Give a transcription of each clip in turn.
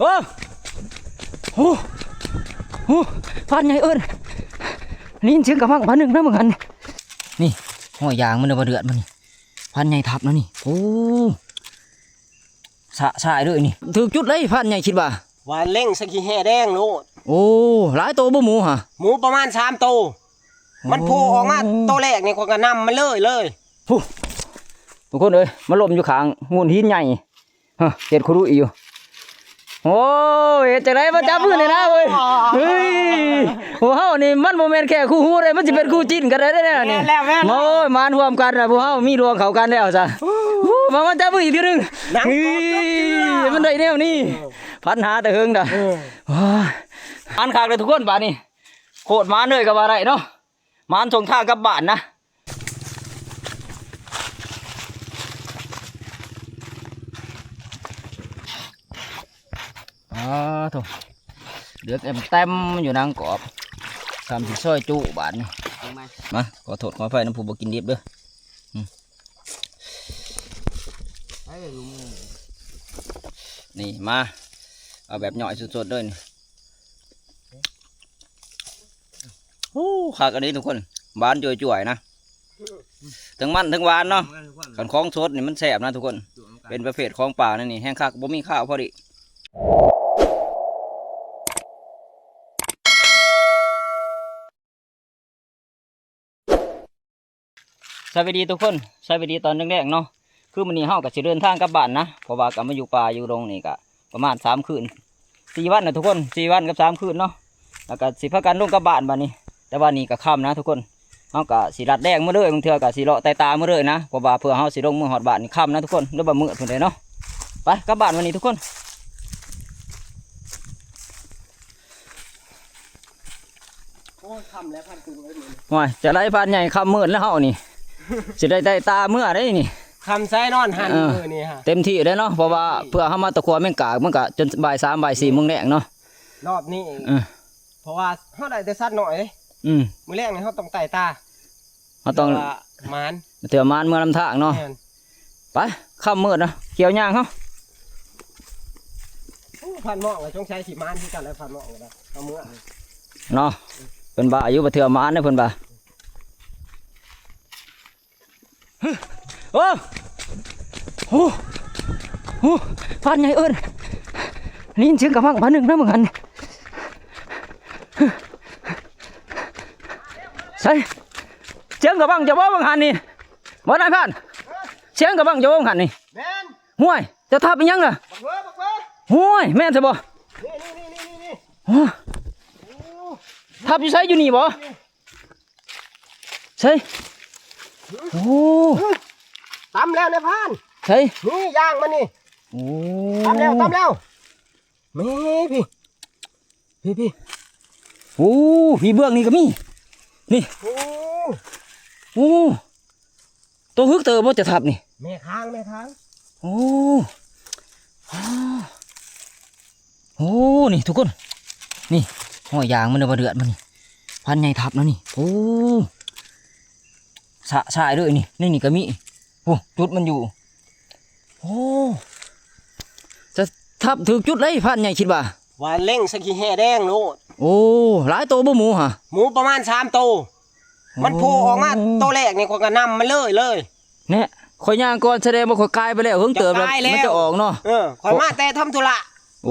โอ้โหโอ้พันใหญ่เอิญนี่เสียงกระมังพันหนึ่งนะมึงหันนี่ห้อยยางมันเอาเดือดมันนี่พันใหญ่ทับแล้วนี่โอ้สายด้วยนี่ถือจุดเลยพันใหญ่คิดว่าว่าเล่งสกีแห่แดงโลดโอ้หลายตัวบ่หมูฮะหมูประมาณ3 ตัวมันโผล่ออกมาตัวแรกนี่คนก็นำมันเลยทุกคนเอ้ยมาล้มอยู่ข้างงูหินใหญ่ฮะเห็ดคุรุอีอยู่โอ้ยจากไหนมาจับมือเลยนะเว้ยเฮ้ยพวกเฮานี่มันโมเมนต์แค่คู่หูเลยมันจะเป็นคู่จิ้นกันได้แน่นี่โอ้ยมารวมกันนะพวกเฮามีรวมเข้ากันแล้วจ้ะมาจับมืออีกทีนึงมันได้แนวนี้พันหาแต่เฮิงด่ะอันขากเลยทุกคนบ้านนี้โคตรมานเลยกับอะไรเนาะมานส่งทางกลับบ้านนะโถเดือดเต็มอยู่นางกอบทำสิซอยจุบาทนี่มาขอโทษขอไฟน้ำผูบกินดิบด้วยนี่มาเอาแบบหน่อยสดๆด้วยนี่โอ้ขากันนี้ทุกคนบานจ่วยๆนะทั้งมันทั้งหวานเนาะขันคล้องสดนี่มันแสบนะทุกคนเป็นประเภทของป่านั่นนี่แห้งคักบ่มีข้าวพอดีสวัสดีทุกคนสวัสดีตอนแรกๆเนาะคือมันนี่เฮากับสิเดินทางกลับบ้านนะเพราะว่ากับมาอยู่ป่าอยู่โรงนี่ก็ประมาณ3 คืน4 วันนะทุกคน4 วันกับ3 คืนเนาะแล้วก็สิพากันลงกลับบ้านบัดนี้แต่ว่านี่ก็ค่ำนะทุกคนเฮาก็สิรัดแดงมาเลยบางเทื่อก็สิเลาะไต่ตามาเลยนะเพราะว่าเพื่อเฮาสิลงมือหอดบ้านนี่ค่ำนะทุกคนหรือบ่มื้อพุ่นเด้เนาะไปกลับบ้านวันนี้ทุกคนโอ้ค่ำแล้วพันตุงเลยว้ายจะไล่พันใหญ่ค่ำมืดแล้วเฮานี่สิได้ไต่ตาเมื่อได้นี่คำไส้นอนหันมือนี่ฮะเต็มที่เลยเนาะเพราะว่าเพื่อเฮามาตะครัวแม่งกากมันก็จนบ่าย 3 บ่าย 4 โมงแดงเนาะรอบนี้เพราะว่าเขาได้แต่สัตว์หน่อยมือแรกนี่เขาต้องไต่ตาเขาต้องมานเถื่อมานเมื่อลำทางเนาะไปค่ำมืดนะเกี่ยวย่างเขาพันหม้อกับจงใช้สีมานที่กันแล้วพันหม้อกันเอามือเนาะเป็นบ่าอายุเถื่อมานนะเพิ่นบ่าโอ้โหโอ้พันใหญ่เอิญนี่เสียงกระมังพันหนึ่งนะมึงหันใช่เสียงกระบังจะว่าบังหันนี่บ่นายพันเสียงกระบังจะว่าบังหันนี่ห่วยจะทับเป็นยังล่ะห่วยแม่นใช่บ่ทับอยู่ใช่อยู่นี่บ่ใช่โอ้ตำแล้วเนี่ยพันใช่นี่ย่างมันนี่โอ้ตำแล้วพี่โอ้พี่เบื้องนี่ก็มีนี่โอ้ตัวฮึกเตอร์บ่จะทับนี่แม่ค้างโอ้นี่ทุกคนนี่ห้อยยางมันเอาเดือดมันนี่พันใหญ่ทับแล้วนี่โอ้สายด้วยนี่ก็มีโอ้จุดมันอยู่โอ้จะทับถือจุดเลยพันใหญ่คิดว่าเล่งสกีแห่แดงโลดโอ้หลายตัวบ่หมูฮะหมูประมาณ3 ตัวมันโผล่ออกมาตัวแรกนี่คนก็นำมันเลยเนี่ยข่อยย่างก่อนแสดงว่าข่อยกายไปแล้วเพิ่งเติมแล้วมันจะออกเนาะข่อยมาแต่ทำธุระ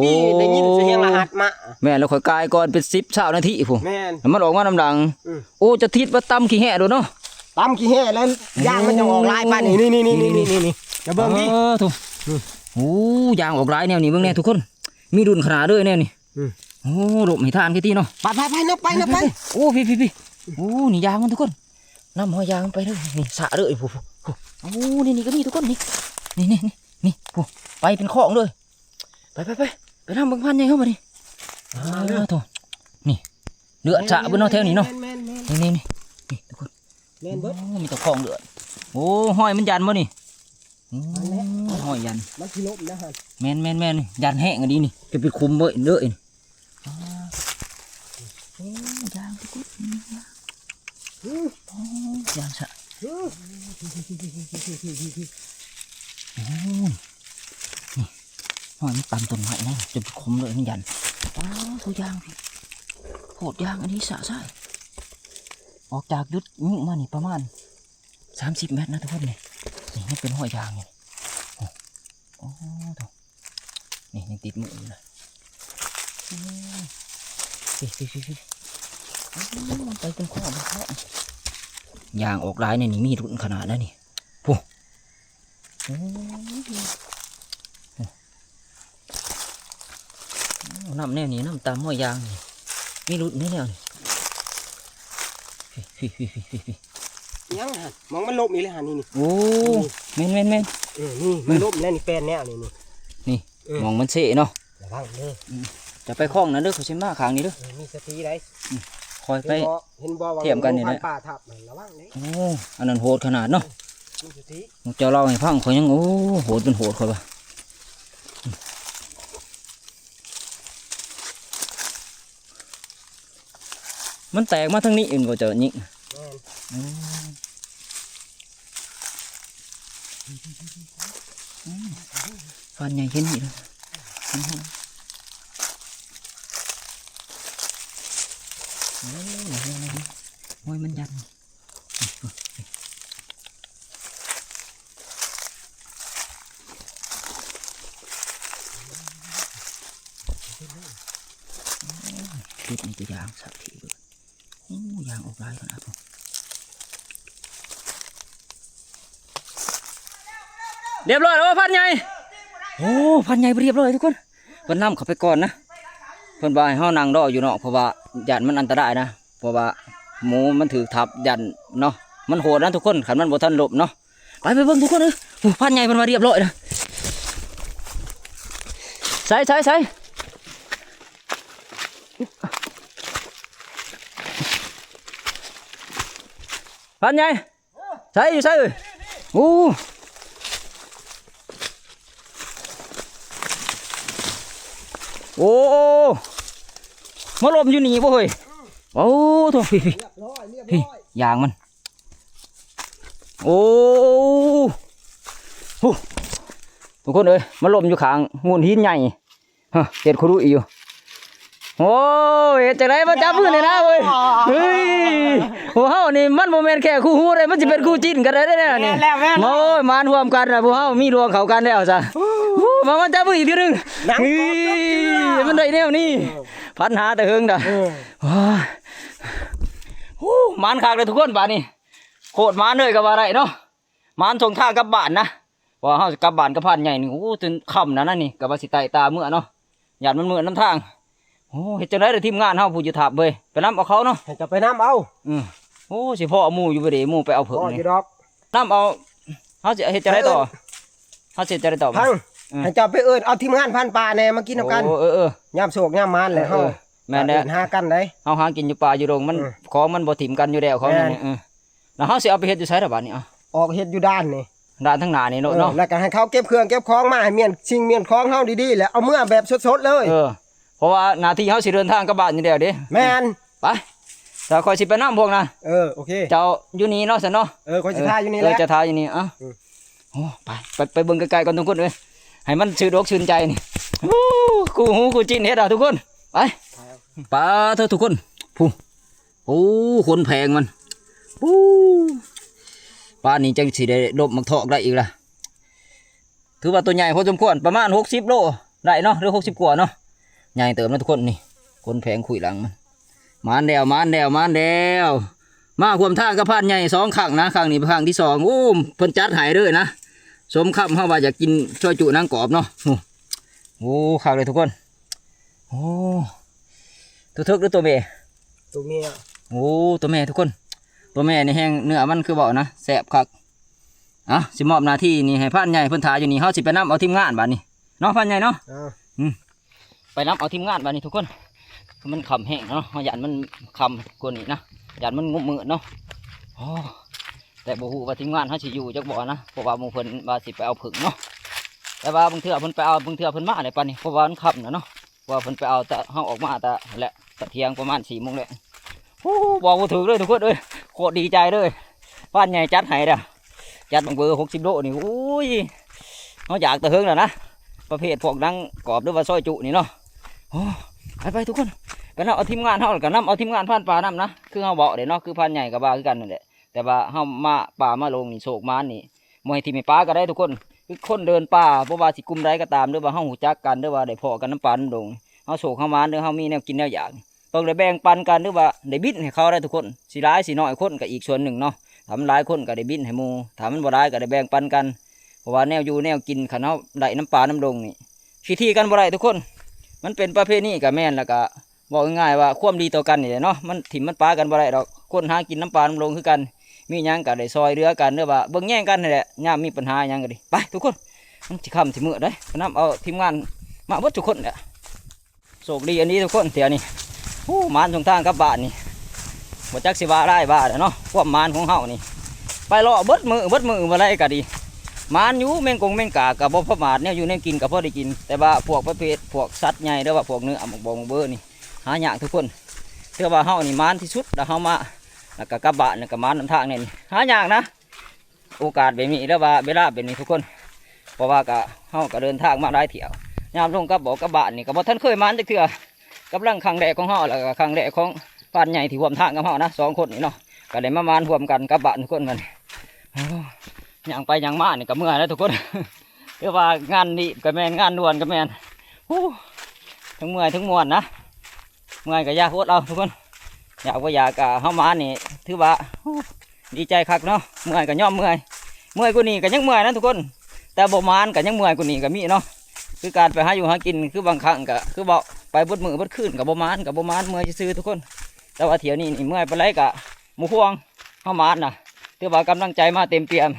นี่ได้ยินเสียงรหัสมาแม่แล้วข่อยกายก่อนเป็น10 นาทีพุ่นแม่นมันออกมาน้ำดังโอ้จะทิศว่าตำขี้แห่ดูเนาะตำขี้แห่แล้วย่างมันจะออกลายไปนี่จะเบิ่งดิถูกโอ้ย่างออกลายแนวนี้เบิ่งแน่ทุกคนมีดุนขนาดด้วยแนวนี้โอ้หลบให้ทานแค่ที่เนาะไปนับไปโอ้พี่โอ้นี่ยางมันทุกคนน้ำหอยยางไปเลยนี่สะเลยผู้โอ้นี่ก็มีทุกคนนี่ผู้ไปเป็นของเลยไปทำเบิ่งพันใหญ่เข้ามาดิโถนี่เดือดสะบนนอแถวนี้เนาะนี่ทุกคนมีตะคองเดือดโอ้หอยมันยันบ่นี่หอยยันมันพิลบนะฮะแม่นยันแห้งอันนี้นี่จะไปคุมไว้เด้อยางทุกคนยางสะนี่ หอยมันตำต้นไม้นะจนคมเลยมันยันอ๋อตัวยางพี่โหดยางอันนี้สะใส่ออกจากยุดยิ่งมานี่ประมาณ30 เมตรนะทุกคนนี่นี่เป็นหอยยางนี่โอ้โหนี่ยังติดมืออยู่เลยพี่มันไปเป็นข้อมันข้อยางออกลายนี่มีรุ่นขนาดนั้นนี่ปุ๊บน้ำแนวนี้น้ำตามห้อยยางนี่มีรุ่นนี่แนวนี่ยังหันมองมันลบนี่เลยหันนี่ โอ้แม่นนี่มันลบแน่นี่แฟนแนวนี่มองมันเสะเนาะระวังเด้อจะไปคล้องนั้นเด้อเขาใช้มาขางนี้เด้อมีสติได้คอยไปเห็นบ่ว่าเทียมกันนี่นะป่าทับระวังเด้โอ้อันนั้นโหดขนาดเนาะมีสติเจ้าเล่าให้ฟังเขายังโอ้โหดเป็นโหดเขาปะมันแตกมาทั้งนี้อื่นบ่เจอนี่ฟันใหญ่เห็นนี่เลยโอ้ยมันยันติดนี่จะยางสักทีเลยยางออกลายขนาดนี้เรียบร้อยแล้วพันใหญ่โอ้พันใหญ่เรียบร้อยทุกคนเพิ่นนำเข้าไปก่อนนะเพิ่นบ่ให้เฮานั่งรออยู่เนาะเพราะว่ายันมันอันตรายนะเพราะว่าหมูมันถือทับยันเนาะมันโหดนะทุกคนขันมันบ่ทันหลบเนาะไปเบิ่งทุกคนเลยพันใหญ่มันมาเรียบร้อยนะใส่พันใหญ่ใส่เลยโอ้มาลมอยู่นี่บ่เฮ้ยโอ้โถพี่ยางมันโอ้ทุกคนเอ้ยมาลมอยู่ข้างงูหินใหญ่เห็ดคุรุอีอยู่โอ้ยจากไหนมาจับมือเลยนะเว้ยเฮ้ยพวกเฮานี่มันโมเมนต์แค่คู่หูเลยมันจะเป็นคู่จิ้นกันได้แน่นี่โอ้ยมารวมกันนะพวกเฮามีรวมเขากันแล้วจ้ะมาจับมืออีกทีนึงมันได้แนวนี้พันหาแต่เฮิงด่ะมันขากเลยทุกคนบ้านนี้โคตรมันเลยกับอะไรเนาะมันส่งท่ากลับบ้านนะว่าเฮากลับบ้านกับพันใหญ่นี่โอ้จนค่ำนั่นนี่กับว่าสิไตตาเมื่อเนาะหยาดมันเมื่อน้ำทางโอ้เฮ็ดจังได๋ทีมงานเฮาผู้จะถาบเว้ยไปน้ำเอาเขาเนาะจะไปน้ำเอาโอ้สิพ่อเอาหมู่อยู่บ่ได้หมู่ไปเอาเพิ่นนี่น้ำเอาเฮาสิเฮ็ดจังได๋ต่อเฮาสิจังได๋ต่อพังให้เจ้าไปเอิ้นเอาทีมงานพันป่าแน่มากินนำกันยามโศกยามมานแหละเฮาแม่นแหละหากันได้เฮาหากินอยู่ป่าอยู่โรงมันของมันบ่ถิ่มกันอยู่แล้วของนี่แล้วเฮาสิเอาไปเฮ็ดอยู่ไสล่ะบัดนี้ออกเฮ็ดอยู่ด้านนี่ด้านทั้งหน้านี่เนาะแล้วก็ให้เขาเก็บเครื่องเก็บของมาให้เมียนสิ่งเมียนของเฮาดีๆแล้วเอาเมื่อแบบสดๆเลยเพราะว่าหน้าที่เฮาสิเดินทางกลับบ้านอยู่แล้วเด้แม่นไปถ้าคอยสิไปน้ำพวกนะโอเคเจ้าอยู่นี่เนาะซั่นเนาะคอยสิท่าอยู่นี่แหละจะท่าอยู่นี่โอ้ไปเบิ่งไกลๆก่อนทุกคนเอ้ยให้มันชื่นอกชื่นใจนี่กูหูกูจิ้นเฮ็ดทุกคนไปเถอะทุกคนคนแพงมันป้านี่จังสิได้ลบมักทอกได้อีกล่ะถือว่าตัวใหญ่พอสมควรประมาณ60 โลได้เนาะหรือ60 กว่าเนาะใหญ่เติมนะทุกคนนี่คนแพงขุยหลังมันแดวมาความท่ากับพานใหญ่2 ครั้งนะครั้งนี้เป็นครั้งที่2โอ้เพิ่นจัดหายเลยนะสมคำเฮาว่าอยากกินช่วยจุนางกรอบเนาะโอ้คักเลยทุกคนโอ้ตัวทึกหรือตัวเมียโอ้ตัวแม่ทุกคนตัวแม่นี่แห้งเนื้อมันคือบอกนะแสบคักสิมอบหน้าที่นี่ให้พันใหญ่เพิ่นถ่ายอยู่นี่เฮาสิไปนำเอาทีมงานบัดนี้เนาะพันใหญ่เนาะไปนำเอาทีมงานบัดนี้ทุกคนมันคำแห้งเนาะหยันมันคำกว่านี้นะหยันมันงุ่มมืดเนาะแต่บ่ฮู้ว่าทีมงานเฮาสิอยู่จักบ่นะเพราะว่าหมู่เพิ่นว่าสิไปเอาผึ่งเนาะแต่ว่าบางเทื่อเพิ่นไปเอาบางเทื่อเพิ่นมาได้ปานนี้เพราะว่ามันค่ำนะเนาะว่าเพิ่นไปเอาแต่เฮาออกมาแต่แหละตะเที่ยงประมาณ4 โมงแหละบอกว่าถือเลยทุกคนเอ้ยโคตรดีใจเลยบ้านใหญ่จัดให้เด้อจัดบังเบอร์60 โลนี่โอ้ยเขาอยากตะเฮิงแล้วนะ ประเภทพวกดังกรอบหรือว่าซอยจุนี่เนาะโอ้ไปทุกคนไปนำเอาทีมงานเฮาแล้วก็นำเอาทีมงานผ่านป่านำนะคือเฮาเบาเด้เนาะคือผ่านใหญ่กับบ้าคือกันนั่นแหละแต่ว่าเฮามาป่ามาลงนี่โศกมานนี่บ่ให้ทีมให้ปลาก็ได้ทุกคนคือคนเดินป่าบ่ว่าสิกลุ่มใดก็ตามหรือว่าเฮาฮู้จักกันหรือว่าได้พ้อกันน้ำปลาน้ำดงเฮาโศกเฮามานหรือเฮามีแนวกินแนวอยากต้องได้แบ่งปันกันหรือว่าได้บิดให้เขาได้ทุกคนสิหลายสิน้อยคนก็อีกส่วนหนึ่งเนาะถ้ามันหลายคนก็ได้บิดให้หมู่ถ้ามันบ่หลายก็ได้แบ่งปันกันเพราะว่าแนวอยู่แนวกินคันเฮาได้น้ำปลาน้ำดงนี่ขี้ที่กันบ่ได้ทุกคนมันเป็นประเพณีก็แม่นแล้วก็บอกง่ายๆว่าความดีต่อกันนี่แหละเนาะมันถิ่มมันปลากันบ่ได้ดอกคนหากินน้ำปลาน้ำดงคือกันมีหยังก็ได้ซอยเรือกันหรือว่าเบิ่งแย่งกันนี่แหละยามมีปัญหาหยังก็ดิไปทุกคนมันสิค่ำสิมื้อเด้ไปนำเอาทีมงานมาเบิดทุกคนแหละโชคดีอันนี้ทุกคนเดี๋ยวนี้มานตรงทางกลับบ้านนี่บ่จักสิว่าได้บ้าเนาะความมานของเฮานี่ไปรอเบิดมือบ่ได้ก็ดีมานอยู่แมงกงแมงกาก็บ่ประมาทแนวอยู่แนวกินก็พอได้กินแต่ว่าพวกประเภทพวกสัตว์ใหญ่หรือว่าพวกเนื้อหมกบงเบอร์นี่หายากทุกคนเชื่อว่าเฮานี่มานที่สุดแล้วเฮามาแล้วก็กลับบ้านแล้วก็มานนำทางนี่หายากนะโอกาสแบบนี้แล้วว่าเวลาแบบนี้ทุกคนเพราะว่าก็เฮาก็เดินทางมาได้เที่ยวยามลงกับบอกกับบ้านนี่ก็บ่ทันเคยมานจักเทื่อกำลังครั้งแรกของเฮาแล้วก็ครั้งแรกของบ้านใหญ่ที่ร่วมทางกับเฮานะ2คนนี่เนาะก็ได้มามานร่วมกันกับบ้านทุกคนกันอย่างไปอย่างมานี่ก็เมื่อยแล้วทุกคนเรียกว่างานนี้ก็แมนงานด่วนก็แมนทั้งเมื่อยทั้งมวนนะเมื่อยก็ยากโคตรเอาทุกคนอยากว่าอยากเฮามานี่ถือว่าดีใจคักเนาะเมื่อยก็ย่อมเมื่อยกูนี่ก็ยังเมื่อยนะทุกคนแต่บ่มานก็ยังเมื่อยกูนี่ก็มีเนาะคือการไปหาอยู่หากินคือบางครั้งก็คือบอกไปบดมือบดคืนกับบ่มานเมื่อยซื้อทุกคนแต่ว่าเที่ยวนี้นี่เมื่อยไปไรกะหมูพวงเฮามานนะถือว่ากำลังใจมาเต็มเปี่ยม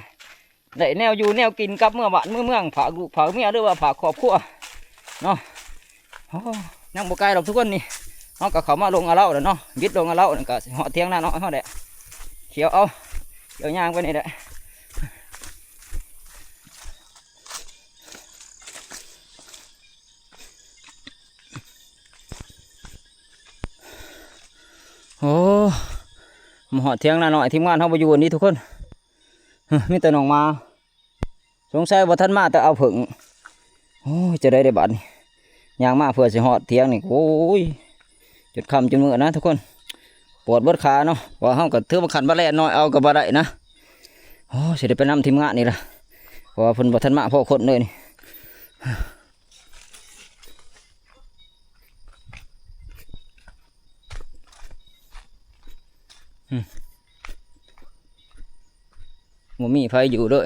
ได้แนวอยู่แนวกินกับเมื่อบ้านเมืองผากลูกผากเมียหรือว่าผากครอบครัวเนาะยังบ่ไกลหรอกทุกคนนี่เขาก็เขามาลงอาเล่าแล้วเนาะยึดลงอาเล่าแล้วก็เหาะเทียงหน้าเนาะเขาแหละเขียวเอาเขียวย่างไปนี่แหละโอ้มาเหาะเทียงหน้าหน่อยทีมงานเขาไปอยู่นี่ทุกคนมีแต่น้องมาสงสัยว่าท่านมาแต่เอาผึ่งโอ้ยจะได้บัตรยางมาเพื่อจะหอดเทียงนี่โอ้ยจุดคำจุดมือนะทุกคนปวดบดขาเนาะว่าห้องกับเทือกขันบะแลน้อยเอากับบะได้นะโอ้จะได้ไปนำทีมงานนี่ละเพราะว่าเพิ่นบ่ท่านมาพ่อคนเลยนี่หมูมีไฟอยู่ด้วย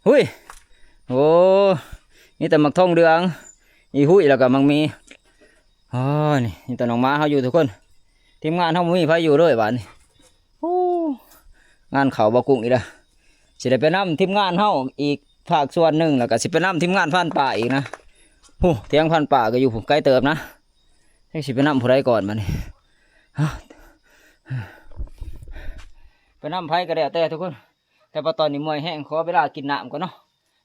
หุ้ยโอ้นี่แต่มักทองเดืองอีหุ้ยแล้วก็มังมีอ๋อนี่แต่น้องม้าเขาอยู่ทุกคนทีมงานเขามีไฟอยู่ด้วยบ้านนี่โอ้งานเขาบกุ้งอีกแล้วสิได้ไปนำทีมงานเขาอีกภาคส่วนหนึ่งแล้วก็สิไปนำทีมงานพันป่าอีกนะโอ้เทียงพันป่าก็อยู่ผมใกล้เติมนะให้สิไปนำผู้ใดก่อนบ้านนี่ไปนำไฟก็ได้แต่ทุกคนแต่พอตอนนี้มวยแห้งขอเวลากินน้ำก่อนเนาะ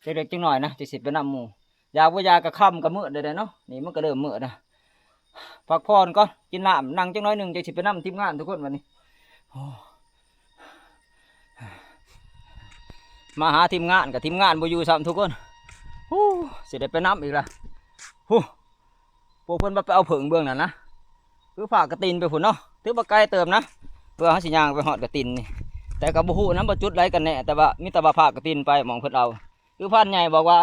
เล็กๆจังหน่อยนะจะสิไปนำหมูยาว่ายากระค่ำกระมืดเลยเนาะนี่มันก็เริ่มมืดนะพักผ่อนก่อนกินน้ำนั่งจังน้อยหนึ่งจะสิไปนำทีมงานทุกคนวันนี้มาหาทีมงานกับทีมงานบ่อยู่ซ้ำทุกคนสิได้ไปนำอีกละพวกเพิ่นมาไปเอาผึ่งเบื้องนั่นนะคือฝากกระตินไปผุนเนาะถือว่าไกลเติมนะเพื่อให้สิยางไปหอดกระตินนี่แต่กับบุหูน้ำประจุดไรกันแน่แต่ว่ามิตรบาภาคกระตินไปมองเพิ่นเอาคือพันใหญ่บอกว่า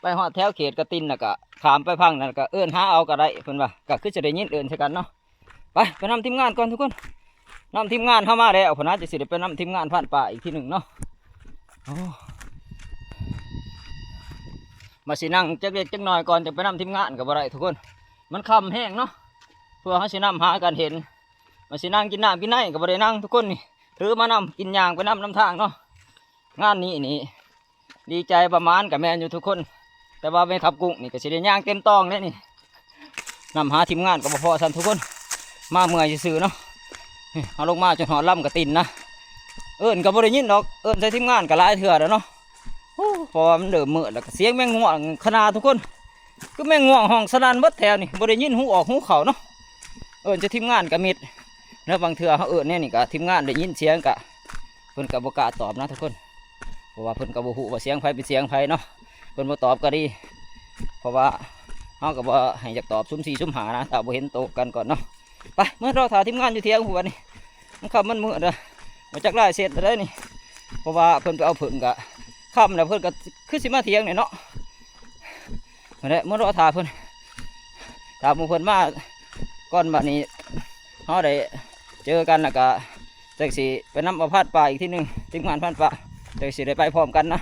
ไปหอดแถวเขตกระตินน่ะก็ขามไปพังนั่นก็เอื้อนหาเอาก็ได้เพิ่นว่าก็คือจะได้ยินเอื้อนใช่กันเนาะไปนำทีมงานก่อนทุกคนนำทีมงานเข้ามาแล้วพนักจะสิได้ไปนำทีมงานผ่านป่าอีกที่หนึ่งเนาะมาสินั่งจักเล็กจักน้อยก่อนจะไปนำทีมงานกับอะไรทุกคนมันค่ำแห้งเนาะเพื่อให้สินำหากันเห็นมาสินั่งกินน้ำกินไนกับอะไรนั่งทุกคนนี่ถือมานำกินยางไปนำทางเนาะงานนี้นี่ดีใจประมาณกับแม่อยู่ทุกคนแต่ว่าไม่ขับกุ้งนี่ก็สิได้ย่างเต็มตองเนี่ยนี่นำหาทีมงานกับพ่อสันทุกคนมาเมื่อยซื่อเนาะเอาลงมาจนหอดล่ำกับตินนะเอิญกับบริยินดอกเอิญใช้ทีมงานกับหลายเถื่อแล้วเนาะพอมันเดือดมืดแล้วก็เสียงแมงง่วงขนาดทุกคนก็แมงง่วงห้องสนั่นเบิดแถวนี่บริยินหูออกหูเข่าเนาะเอิญจะทีมงานกับมิดแล้วบางเถื่อเขาเอิญเนี่ยนี่กับทีมงานได้ยินเสียงกะเพิ่นกับบกล้าตอบนะทุกคนเพราะว่าเพิ่นกับบุหูว่าเสียงไฟเป็นเสียงไฟเนาะเพิ่นมาตอบก็ดี เพราะว่าเฮาก็บ่ให้อยากตอบซุ่ม4ซุ่ม5นะถ้าบ่เห็นโตกันก่อนเนาะไปเมื่อเราถ่ายทีมงานอยู่เที่ยงหัวนี่มันค่ำมันมืดแล้วมาจากไร่เสร็จแล้วนี่เพราะว่าเพิ่นไปเอาผึ่งกะค่ำแล้วเพิ่นก็คือสิมาเที่ยงนี่เนาะมาแล้วเมื่อเราถ่ายเพิ่นถามหมู่เพิ่นมาก่อนบัดนี้เฮาได้เจอกันแล้วก็จักสิไปนำเอาพาดป่าอีกทีนึงทีมงานพาดป่าจักสิได้ไปพร้อมกันนะ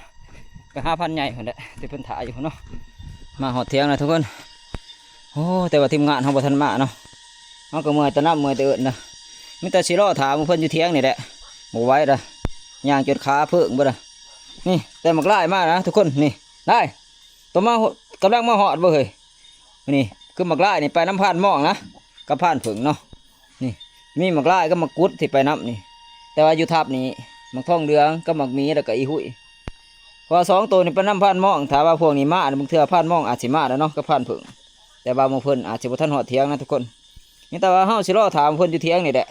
ไปหาพันใหญ่พุ่นแหละที่เพิ่นถ่ายอยู่พุ่นเนาะมาหอดเที่ยงนะทุกคนโอ้แต่ว่าทีมงานเฮาบ่ทันมาเนาะเฮาก็เมื่อยแต่น้ำเมื่อยแต่เอิ้นนะมีแต่สิรอถามเพิ่นอยู่เที่ยงนี่แหละบ่ไหวละย่างจนขาเพิ่งบ่ล่ะนี่แต่มักลายมานะทุกคนนี่ได้ตัวมากำลังมาหอดบ่เฮ้ยนี่คือมักลายนี่ไปน้ำพานหม้องนะกับพานผึ่งเนาะนี่มีมักลายก็มักกุดที่ไปน้ำนี่แต่ว่าอยู่ทับนี่มักทองเหลืองก็มักมีแล้วก็อีหุ่ยพอ2ตัวนี่ไปน้ำพานหม้องถ้าว่าพวกนี้มาบางเทื่อพานหม้องอาจสิมาแล้วเนาะกับพานผึ่งแต่บางเพิ่นอาจสิบ่ทันหอดเที่ยงนะทุกคนนี่แต่ว่าเฮาสิรอถามเพิ่นอยู่เที่ยงนี่แหละ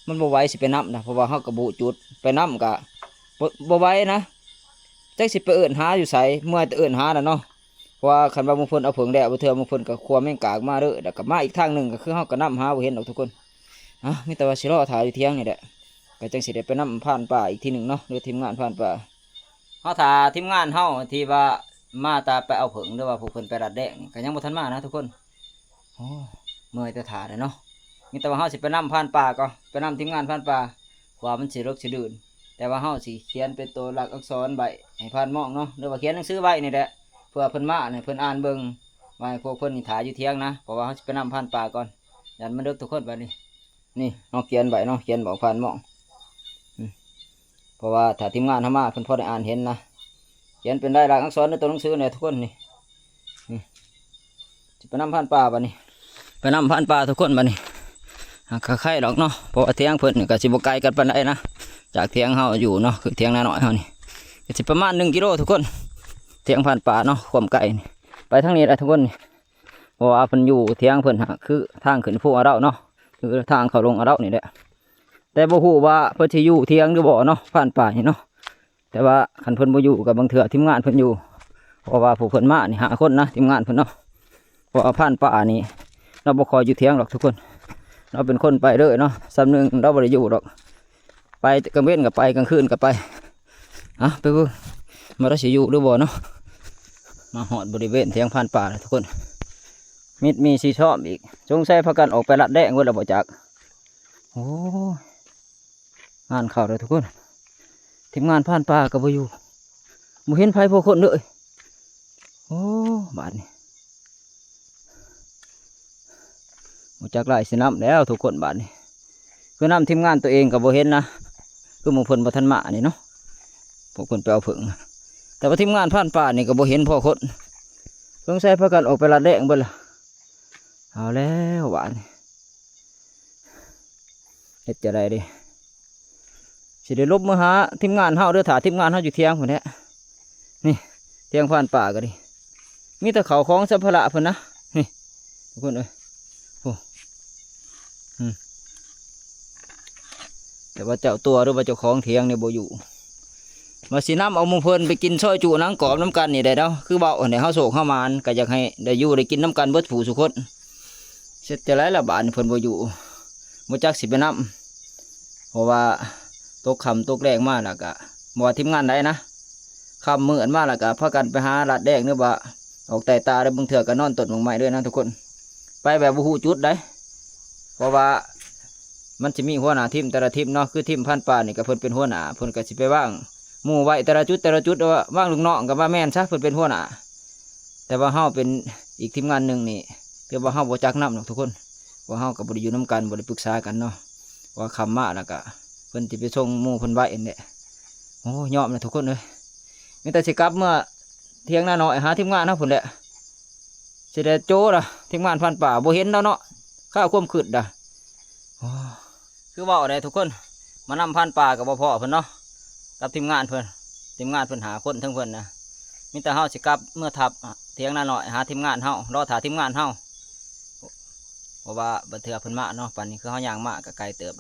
มันบ่ไหวสิไปน้ำนะเพราะว่าเฮากระบุจุดไปน้ำกะบ่ไหวนะจักสิไปเอิ้นหาอยู่ไสเมื่อแต่เอิ้นหาน่ะเนาะเพราะว่าคันว่าบางเพิ่นเอาเผิงแดดบ่เทื่อบางเพิ่นก็ครัวแม่งกากมาเด้อแล้วก็มาอีกทางหนึงก็คือเฮาก็นำหาบ่เห็นดอกทุกคนมีแต่ว่าสิรอถ่ายอยู่เที่ยงนี่แหละก็จังสิได้ไปนำผ่านป่าอีกทีหนึงเนาะหรือทีมงานผ่านป่าเฮาถ้าทีมงานเฮาที่ว่ามาตาไปเอาเผิงหรือว่าผู้เพิ่นไปรัดแดงนี่ก็ยังบ่ทันมานะทุกคนโอ้เมื่อยแต่ถ่าเลยเนาะมีแต่ว่าเฮาสิไปนำผ่านป่าก็ไปนำทีมงานผ่านป่าว่ามันสิรกสิดื่นแต่ว่าเฮาสิเขียนเป็นตัวหลักอักษรใบให้ผ่านมองเนาะหรือว่าเขียนหนังสือใบนี่แหละเพื่อเพิ่นมาเนี่ยเพิ่นอ่านเบิ่งว่าพวกเพิ่นนี่ถ่ายอยู่เที่ยงนะเพราะว่าเฮาสิไปนำผ่านป่าก่อนยันมันเลิกทุกคนบัดนี้นี่เฮาเขียนใบเนาะเขียนบอกผ่านมองเพราะว่าถ้าทีมงานเฮามาเพิ่นพอได้อ่านเห็นนะเขียนเป็นได้หลักอักษรในตัวหนังสือเนี่ยทุกคนนี่สิไปนำผ่านป่าบัดนี้ไปนำผ่านป่าทุกคนบัดนี้ก็ไข่ดอกเนาะเพราะว่าเที่ยงเพิ่นนี่ก็สิบ่ไกลกันปานใดนะจากเที่ยงเฮาอยู่เนาะคือเที่ยงน้อยเฮานี่ก็สิประมาณ1 กิโลทุกคนเที่ยงผ่านป่าเนาะความไกลนี่ไปทางนี้แหละทุกคนนี่เพราะว่าเพิ่นอยู่เที่ยงเพิ่นคือทางขึ้นภูอาเราเนาะคือทางเข้าลงอาเรานี่แหละแต่บ่ฮู้ว่าเพิ่นสิอยู่เที่ยงหรือบ่เนาะผ่านป่านี่เนาะแต่ว่าคันเพิ่นบ่อยู่กับบางเทื่อทีมงานเพิ่นอยู่เพราะว่าผู้เพิ่นมานี่5 คนนะทีมงานเพิ่นเนาะเพราะว่าผ่านป่านี่เราบ่คอยอยู่เที่ยงหรอกทุกคนเราเป็นคนไปเรื่อยเนาะซ้ำนึงเราบ่ได้อยู่หรอกไปกลางเว้นกับไปกลางคืนกับไปไปเบิ่งมาเราสิอยู่หรือบ่เนาะมาหอดบริเวณเทียงผ่านป่าทุกคนมีสีชอบอีกจงใส่พากันออกไปลัดแดงเว้ยเราบ่จักโอ้งานเข้าเลยทุกคนทีมงานผ่านป่ากับบ่อยู่บ่เห็นไผพวกคนเลยโอ้บาดนี้บ่จักไล่สิน้ำแล้วทุกคนบาดนี้คือน้ำทีมงานตัวเองกับบ่เห็นนะคือหมู่เพิ่นบ่ทันมานี่เนาะพวกเพิ่นไปเอาผึ่งแต่ว่าทีมงานผ่านป่านี่ก็บ่เห็นพ่อคนสงสัยพากันออกไปลัดแดงเบิ่ล่ะเอาแล้วบาดนี้เฮ็ดจะได้ดิสิได้ลบมือหาทีมงานเฮาเด้อถ้าทีมงานเฮาอยู่เที่ยงพุ่นแหละนี่เที่ยงผ่านป่าก็ดิมีแต่เขาของสัมภาระเพิ่นนะนี่ทุกคนเอ้ยโอ้แต่ว่าเจ้าตัวหรือว่าเจ้าของเถียงเนี่ยบ่อยู่มาสิน้ำเอาหมู่เพิ่นไปกินซอยจุหนังกรอบน้ำกันนี่ได้เนาะคือเบาเนี่ยเฮาโศกเฮามานก็อยากให้ได้อยู่ได้กินน้ำกันเบิดผู้สุคนเสร็จจะไรละบาทเพิ่นบ่อยู่บ่จักสิไปน้ำเพราะว่าตกค่ำตกแรงมากแล้วก็บ่ว่าทีมงานใดนะค่ำมื้อมาแล้วก็พากันไปหาลาดแดงเนื้อบ่ออกแต่ตาได้บางเถื่อก็นอนต้นไม้ด้วยนะทุกคนไปแบบบ่ฮู้จุดได้เพราะว่ามันจะมีหัวหน้าทีมแต่ละทีมเนาะคือทีมผ่านป่านี่ก็เพิ่นเป็นหัวหน้าเพิ่นก็สิไปว่างหมู่ไว้แต่ละจุดว่าว่างลูกน้องกับว่าแม่นซะเพิ่นเป็นหัวหน้าแต่ว่าเฮาเป็นอีกทีมงานหนึ่งนี่คือว่าเฮาบ่จักนำหรอกทุกคนว่าเฮาก็บ่ได้อยู่นํกันบ่ได้ปรึกษากันเนาะว่าคำมาแล้วก็เพิ่นสิไปส่งหมู่เพิ่นไว้นี่โอ้ยอมนะทุกคนเอ้ยมีแต่สิกลับเมื่อเที่ยงหน้าน้อยหาทีมงานเฮาพุ่นแหละสิได้โจล่ะทีมงานผ่านป่าบ่เห็นแล้วเนาะข้าวความขึ้นด่ะคือว่าได้ทุกคนมานำผ่านป่ากับบ่พอเพิ่นเนาะกับทีมงานเพิ่นหาคนทั้งเพิ่นนะมีแต่เฮาสิกลับเมื่อทับเที่ยงหน้าน้อยหาทีมงานเฮารอถ่าทีมงานเฮาเพราะว่าบัดเทื่อเพิ่นมาเนาะป่านนี้คือเฮาย่างมาก็ไกลเติบ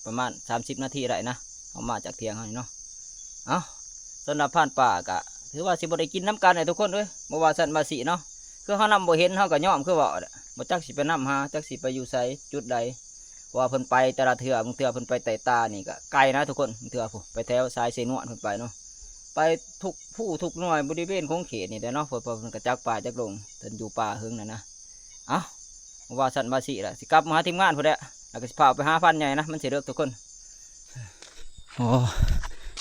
ประมาณ30 นาทีได้นะเฮามาจากเที่ยงเฮานี่เนาะสำหรับผ่านป่าก็ถือว่าสิบ่ได้กินน้ำกันเลยทุกคนเอ้ยบ่ว่าสันว่าสิเนาะ คือเฮานำบ่เห็นเฮาก็ยอมคือเว้าแหละบ่จักสิไปนำหาจักสิไปอยู่ไสจุดใดว่าเพิ่นไปแต่ละเทื่อบางเทื่อเพิ่นไปไต่ตานี่ก็ไกลนะทุกคนบางเทื่อผู้ไปแถวสายเสนวนเพิ่นไปเนาะไปทุกผู้ทุกหน่วยบริเวณของเขตนี่แหละเนาะเพิ่นก็จักป่าจักลงเพิ่นอยู่ป่าหึงน่ะนะเอ้าว่าสั่นว่าสิล่ะสิกลับมาหาทีมงานพุ่นแหละแล้วก็สิพาไปหาพันใหญ่นะมันสิเลิกทุกคนโอ้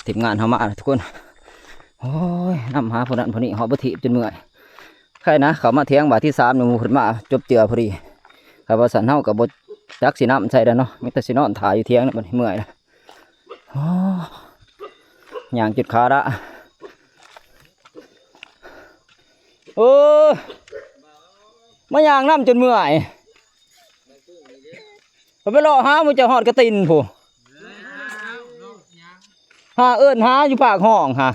ทีมงานเฮามาแล้วทุกคนโอ้ยนำหาผู้นั้นผู้นี้หอบบ่ถีบจนเมื่อยใครนะเขามาเที่ยงบาทที่3นี่หมู่เพิ่นมาจบเจือพอดีครับว่าสั่นเฮาก็บ่จักสิน้ำใส่แล้วเนาะมีแต่สินอนถ่ายอยู่เที่ยงนี่บัดนี้เมื่อยแล้วโอ้ย่างจุดขาละโอ้มาย่างน้ำจนเมื่อยไปรอหามันจะหอดกระตินผู้หาเอิ้นหาอยู่ปากห้องฮะ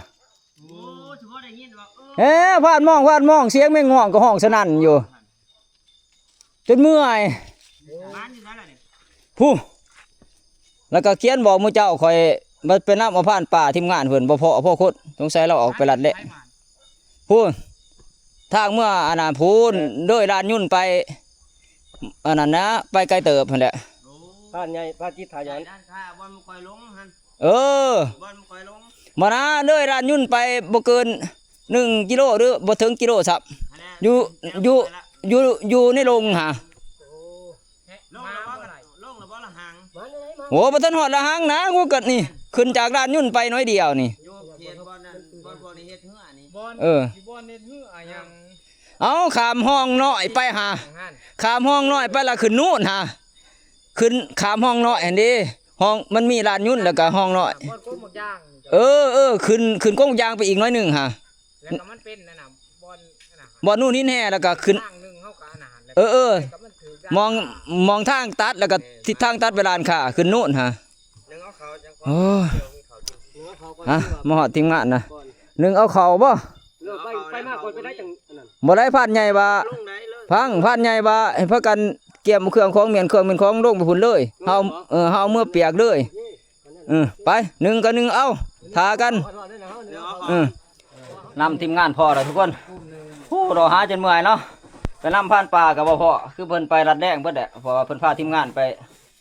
พาดมองเสียงแม่งห้องก็ห้องสนั่นอยู่จนเมื่อยผู้แล้วก็เขียนบอกมือเจ้าคอยมาเป็นน้ำมาผ่านป่าทีมงานเพิ่นบ่พอพ่อคุดสงสัยเราออกไปลัดเละพูนทางเมื่ออนาพูนโดยลานยุ่นไปอันนั้นนะไปไกลเติบนั่นแหละบ้านใหญ่บ้านจิตถ่ายยันเออมานะโดยลานยุ่นไปบ่เกิน1 กิโลหรือบ่ถึงกิโลสับอยู่ในโรงหาโอ้บ่ทันฮอดละหังนะกูก็นี่ขึ้นจากลานยุ่นไปน้อยเดียวนี่เอาขามห้องน้อยไปหาขามห้องน้อยไปละขึ้นนู่นหาขึ้นขามห้องน้อยเห็นดิห้องมันมีลานยุ่นแล้วก็ห้องน้อยขึ้นก้งยางไปอีกน้อยหนึ่งฮะแล้วก็มันเป็นนั่นน่ะบอนนู่นนี่แน่แล้วก็ขึ้นมองทางตัดแล้วก็ทิศทางตัดเวลาค่ะขึ้นนู่นฮะโอ้ฮะมาหอดทีมงานนะ1เอาเข่าบ่ไปมากคนไปได้จังบ่ได้พันใหญ่บ่พันใหญ่บ่ให้พากันเกี่ยมเครื่องของเมียนเครื่องเป็นของลงไปพุ่นเลยเฮาเมื่อเปียกเลยไป1กับ1เอาทากันนำทีมงานพอแล้วทุกคนโอ้รอหาจนเมื่อยเนาะไปนำผ่านป่ากับบ่พอคือเพิ่นไปรัดแดงเพิ่นแหละเพราะว่าเพิ่นพาทีมงานไป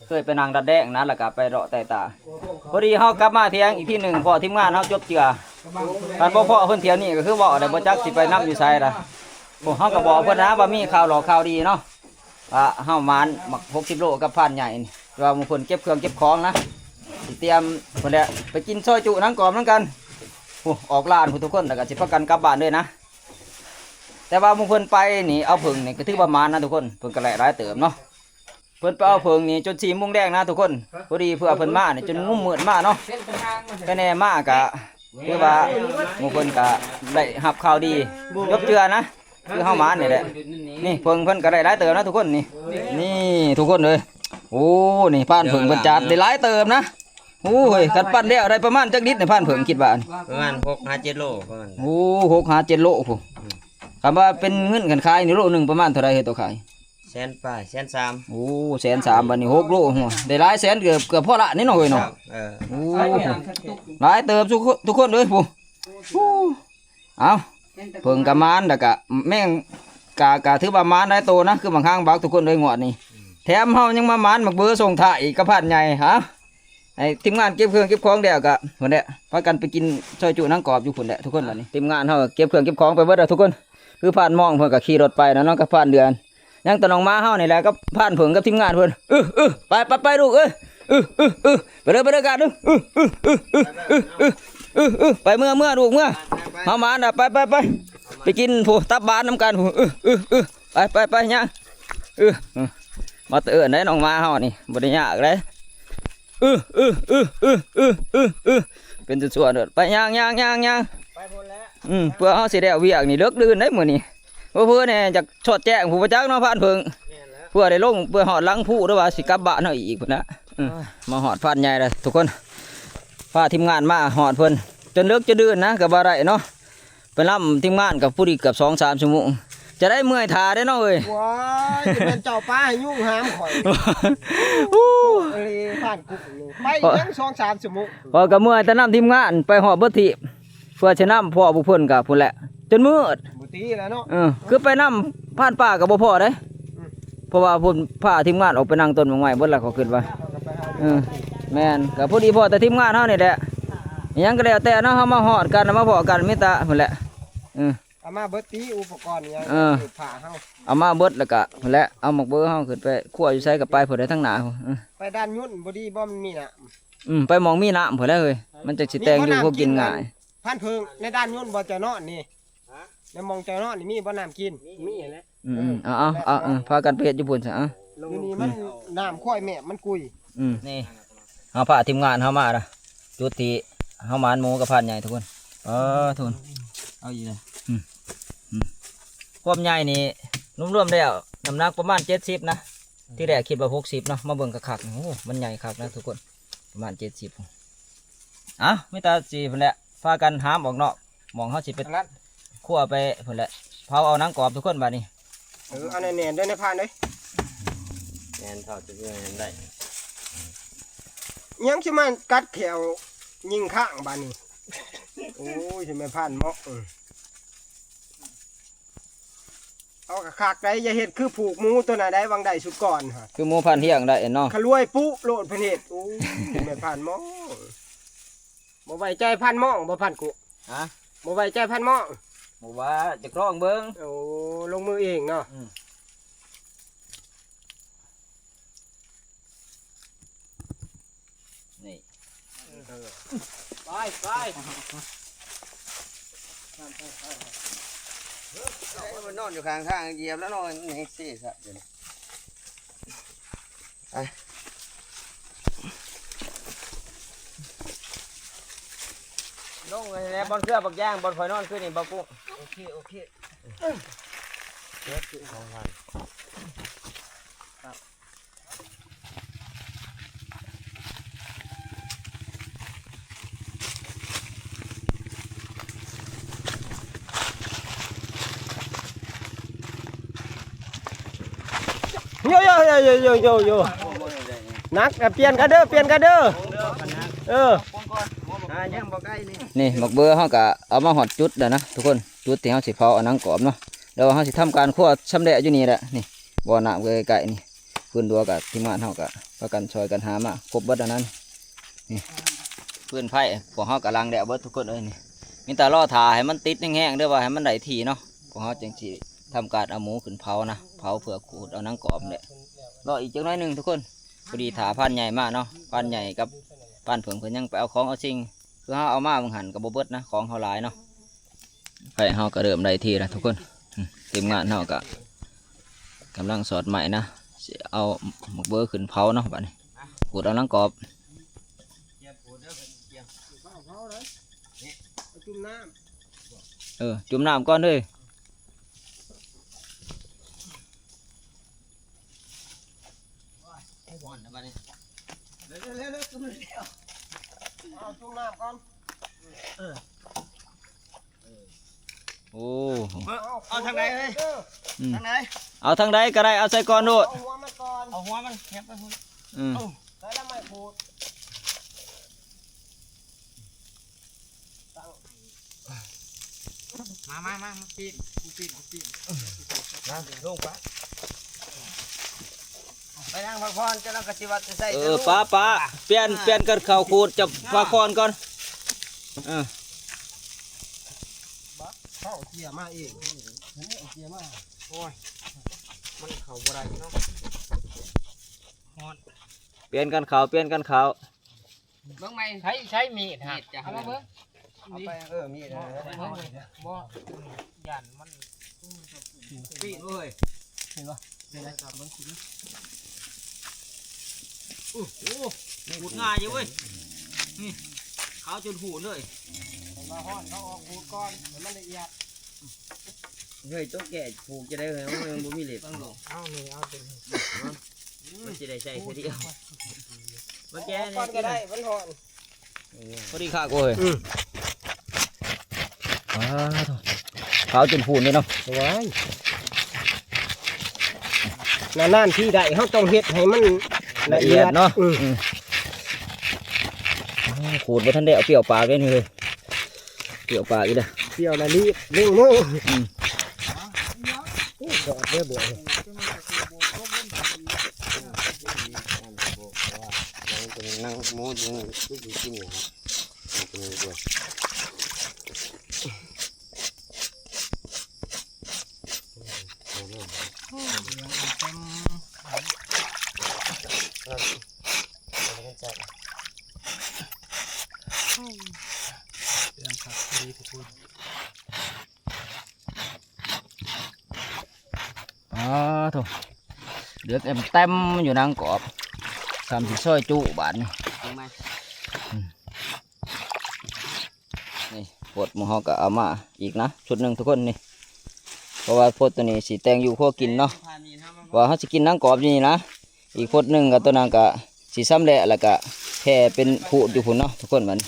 เคยไปนั่งรัดแดงนะแล้วก็ไปเลาะใต้ตาพอดีเฮากลับมาเที่ยงอีกที่หนึ่งพอทีมงานเฮาจบเจือการบ่พอเพิ่นเที่ยวนี้ก็คือบ่ได้บ่จักสิไปนำอยู่ไสล่ะบ่เฮาก็บอกเพิ่นนะว่ามีข่าวหลอกข่าวดีเนาะว่าเฮามานมัก60 โลกับผ่านใหญ่นี่ว่าหมู่เพิ่นเก็บเครื่องเก็บของนะสิเตรียมเพิ่นแหละไปกินซอยจุนังกรอบนังกันโอ้ออกลานทุกคนแล้วก็สิพากันกลับบ้านด้วยนะแต่ว่าหมู่เพิ่นไปนี่เอาผึ่งนี่ก็ถือประมาณนะทุกคนเพิ่นก็หลายเติมเนาะเพิ่นไปเอาผึ่งนี่จน4 โมงแดงนะทุกคนพอดีเพื่อเพิ่นมานี่จนงุ่มมืดมาเนาะก็แน่มากก็คือว่าหมู่เพิ่นก็ได้รับข่าวดียกเจือนะคือเฮามานี่แหละนี่เพิ่นก็ได้หลายเติมนะทุกคนนี่ทุกคนเลยโอ้นี่ผ่านผึ่งเพิ่นจัดได้หลายเติมนะโอ้ยกันปั้นแล้วได้ประมาณจักลิตรในผ่านผึ่งคิดว่าประมาณ6-7 โลประมาณโอ้6-7 โลพุ่นคำว่าเป็นเงินกันขายนี่โลนึงประมาณเท่าไรเฮ็ดตัวขาย100,000 โอ้130,000บัดนี้6 โลหัวได้หลายแสนเกือบพอละนี่หน่อยเนาะโอ้หลายเติบทุกคนเลยพุ่นเอาเพิ่งกะมานแล้วก็แม่งกะถือว่ามานได้โตนะคือบางครั้งบักทุกคนเลยงวดนี้แถมเฮายังมามานมักเบอร์ส่งถ่ายกระพันใหญ่ฮะไอ้ทีมงานเก็บเครื่องเก็บของเดี๋ยวก็พุ่นแหละพากันไปกินซอยจุนังกรอบอยู่พุ่นแหละทุกคนบัดนี้ทีมงานเฮาเก็บเครื่องเก็บของไปเบิดแล้วทุกคนคือผ่านมองเพิ่นก็ขี่รถไปนะเนาะก็ผ่านเดือนยังตะน้องมาเฮานี่แหละก็ผ่านเพิ่นกับทีมงานเพิ่นไปลูกไปเด้อกันไปเมื่อลูกเมื่อเฮามาน่ะไปกินผู้ตับบานนำกันผู้ไปย่างมาเตือนได้น้องมาเฮานี่บ่ได้ยากเลยเป็นส่วนๆเด้อไปย่างไปพุ่นแล้วเพื่อเฮาสิได้เอาเวียกนี่เลิกลื่นได้มื้อนี้เพื่อแน่จักชดแจ้งผู้ประจักษ์เนาะผ่านเพิ่งเพื่อได้ลงเพื่อฮอดหลังผู้หรือว่าสิกลับบ้านเฮาอีกพุ่นนะมาฮอดผ่านใหญ่แล้วทุกคนพาทีมงานมาฮอดเพิ่นจนเลิกจะดื่นนะก็บ่ได้เนาะไปนำทีมงานกับผู้ดีเกือบ 2-3 ชั่วโมงจะได้เมื่อยท่าได้เนาะเอ้ยว้ายจะเป็นเจ้าป้าให้ยุ่งหามข่อยผ่านกุ๊กไปยัง2-3 ชั่วโมงพอก็เมื่อยแต่นำทีมงานไปฮอดบ่ทีเพื่อสินำพ่อผู้เพิ่นก็พุ่นแหละจนมืดบ่ตีแล้วเนาะคือไปน ผ่านป่าก็บ่พอเด้เพราะว่าพุ่นพาทีมงานออกไปนั่งต้นไม้เบิดแล้วเขาขึ้นว่าแม่นก็พอดีพอแต่ทีมงานเฮานี่แหละอิหยังก็แล้วแต่เนาะเฮามาฮอดกันมาพอกันมีแต่พุ่นแหละเอามาเบิดตีอุปกรณ์เนี่ยผ่าเฮา เอามาเบิดแล้วก็พุ่นแหละเอาหมกเบอร์เฮาขึ้นไปคั่วอยู่ไสก็ไปพุ่นได้ทั้งหน้าพุ่น ไปด้านยุ่นบ่ดีบ่มันมีน่ะ ไปมองมีน้ำพุ่นแล้วเฮ้ยมันจะสิแตงอยู่พวกกินง่าย พันเพิงในด้านยุ่นบ่เจ้านอนนี่ในมองเจ้านอนนี่มีบ่น้ำกินมีแหละเอาพากันไปเฮ็ดอยู่พุ่นซะอยู่นี่มันน้ำค่อยแม่มันกุยนี่เฮาพาทีมงานเฮามาล่ะจุดที่เฮามานหมูกับพานใหญ่ทุกคนทุกคนเอาอีกเลยความใหญ่นี่รวมๆแล้วน้ำหนักประมาณ70นะที่แรกคิดว่า60เนาะมาเบิ่งคักๆโอ้มันใหญ่คักนะทุกคนประมาณ70ไม่ตาสิพุ่นแหละพากันหามออกนอกมองเฮาสิไปคั่วไปพุ่นแหละเผาเอาหนังกรอบทุกคนบัดนี้อันแน่นๆได้ในพานเด้แน่นเท่าจะเงินได้ยังสิมากัดแขวยิงข้างบัดนี้โอ้ยสิแม่พานเหมาะเอาคักๆได้อย่าเฮ็ดคือผูกหมูตัวน่ะได้วังได้สุดก่อนฮะคือหมูพันเที่ยงได้เนาะขลวยปุ๊โลดพะเนตโอ้ยแม่พานเหมาะบ่ไว้ใจพันหม้องบ่พันกุบ่ไว้ใจพันหม้องบ่ว่าจะกรองเบิ่งโอ้ลงมือเองเนาะนี่ไปมันนอนอยู่ข้างๆเหยียบแล้วนอนนี่สิซะเดี๋ยวลงเลยแล้วบอลเครือบักย่างบอลไฟนอนขึ้นนี่บักกุ้งโอเคเด็ดของมันโยนักเปลี่ยนกันเด้อนี่หมกเบอร์เขาก็เอามาหอดจุดแล้วนะทุกคนจุดที่เขาสิเผาเอาหนังกรอบเนาะเดี๋ยวเขาสิทำการคั่วชำแหละอยู่นี่แหละนี่บ่อน้ำไก่นี่พื้นดัวกับทีมงานเขาก็ประกันช่วยกันหามาครบเบิดอันนั้นนี่พื้นไผ่พวกเขากำลังแดดเบิดทุกคนเลยนี่มีแต่รอถ่าให้มันติดแห้งๆเด้อว่าให้มันได้ทีเนาะพวกเขาจังสิทำการเอาหมูขึ้นเผานะเผาเผื่อขูดเอาหนังกรอบเนี่ยรออีกจังน้อยหนึ่งทุกคนพอดีถาพันใหญ่มากเนาะพันใหญ่กับพันเผิงเพิ่นยังไปเอาของเอาสิ่งคือเขาเอามาบางหันกับโบเบิดนะของเขาหลายเนาะไปเขาก็เริ่มได้ทีแล้วทุกคนทีมงานเขาก็กำลังสอดใหม่นะเอาหมกเบอร์ขึ้นเผาเนาะบัดนี้ขูดเอาหนังกรอบจุ่มน้ำก่อนเลยจุ่มน้ำก่อนโอ้เอาทางไหนเอ้ยทางไหนเอาทางใดก็ได้เอาใส่ก่อนด้วยเอาหัวมันก่อนเอาหัวมันแคบไปพุ่นใส่แล้วไม่พูดมาปีนนั่งลงไปนั่งพักผ่อนจะนั่งกระติวัดจะใส่ป้าเปลี่ยนกันเข่าขูดจับพักผ่อนก่อนเข้าเกียร์มาเองเกียร์มาโอ้ยมันเข่าอะไรเนาะเปลี่ยนกันเข่าเบิ่งไหมใช้มีดฮะเอามาเบิ่งเอาไปมีดบ่ยันมันปีนเลยเห็นป่ะเป็นไรครับเบิ่งสิโอ้หูดง่ายอยู่เว้ยนี่ขาวจนหูเลยมาห่อนเขาออกหูก้อนเหมือนมันละเอียดเฮ้ยตัวแก่ผูกจะได้เลยมันบ่มีเหล็กเอานี่เอาเป็นมันจะได้ใช้ทีเดียวเมื่อกี้นี่ก็ได้มันห่อนพอดีขากูเลยขาวจนหูเลยเนาะว้ายนานๆที่ได้เขาต้องเฮ็ดให้มันละเอียดเนาะขูดมาทันได้เอาเปรี้ยวปากเลยนี่เลยเปรี้ยวปากอีกเด้อเปรี้ยวละลิเร่งมือ เบื่อเบื่อนั่งมูดยังก็อยู่ที่นี่ครับเป็นเบื่อโถเดือดเต็มอยู่นางกอบทำสิซอยจุบาทนี่นี่พดหมูฮอก็เอามาอีกนะชุดหนึ่งทุกคนนี่เพราะว่าพดตัวนี้สีแตงอยู่พวกกินเนาะว่าเขาจะกินนางกอบนี่นะอีกพดหนึ่งกับตัวนางกะสีซ้ำแหละแล้วก็แค่เป็นผูดอยู่พุ่นเนาะทุกคนมัน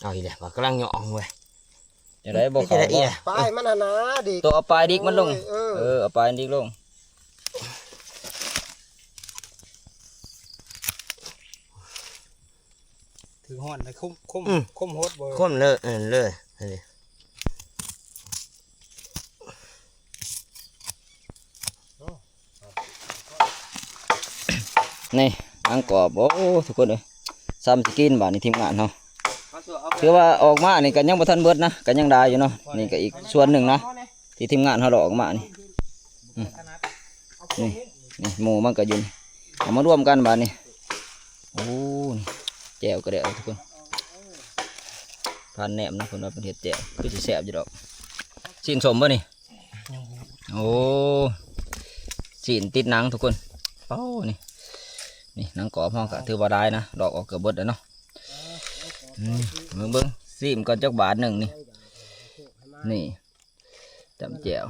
เอาอีกแล้วกำลังเหยาะเว้ย จะได้บอกเขาว่า ปลายมันนะดิ ตัวเอาปลายดิกมันลงเอาปลายดิกลง ถือห่อนเลยคุ้มโฮดบ่ คมเลยเลย นี่นางกอบโอ้ทุกคนเลยซ้ำสกินบาทนี่ทีมงานเนาะคือว่าออกมานี่กันยังบ่ทันเบิดนะกันยังได้อยู่เนาะนี่ก็อีกส่วนหนึ่งนะที่ทีมงานเขาหลอกออกมานี่นี่หมูมันก็อยู่เอามารวมกันบาทนี่โอ้นี่แจ่วก็ได้เอาทุกคนพันแหนมนะคนว่าเป็นเห็ดแจ่วคือสิแซ่บอยู่ดอกชิ้นสมบ่นี่โอ้ชิ้นติดหนังทุกคนเป้านี่นี่นางกอบห้องก็ถือว่าได้นะดอกออกเกือบเบิดแล้วเนาะเบิ่งซีมก่อนจักบาทหนึ่งนี่นี่จำแจ่ว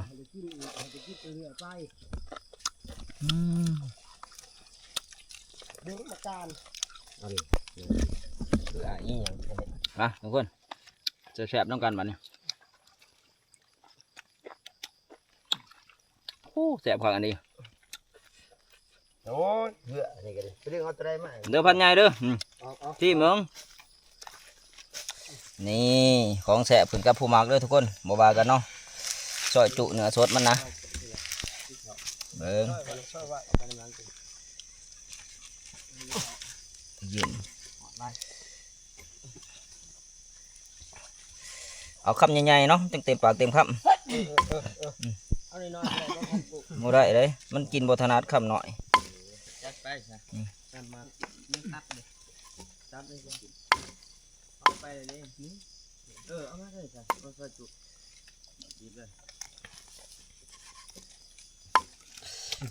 ทุกคนจะแซ่บต้องกันบัดนี้โอ้แซ่บขนาดอันนี้ โอ้ยเบื่อนี่ก็ดิเรื่องเอาตัวใดมา เด้อพันใหญ่เด้อที่เมืองนี่ของแสบผึ่งกับผู้มักเด้อทุกคนบ่ว่ากันเนาะซอยจุเนื้อสดมันนะเบิ่งยืนเอาคำใหญ่ๆเนาะเต็มปากเต็มคำบ่ได้เลยมันกินบ่ถนัดคำหน่อยไปใช่มาตัดเลยตัดเลยเอาไปเลยนี่เอามาเลยจ้ะก็ใส่จุดีเลย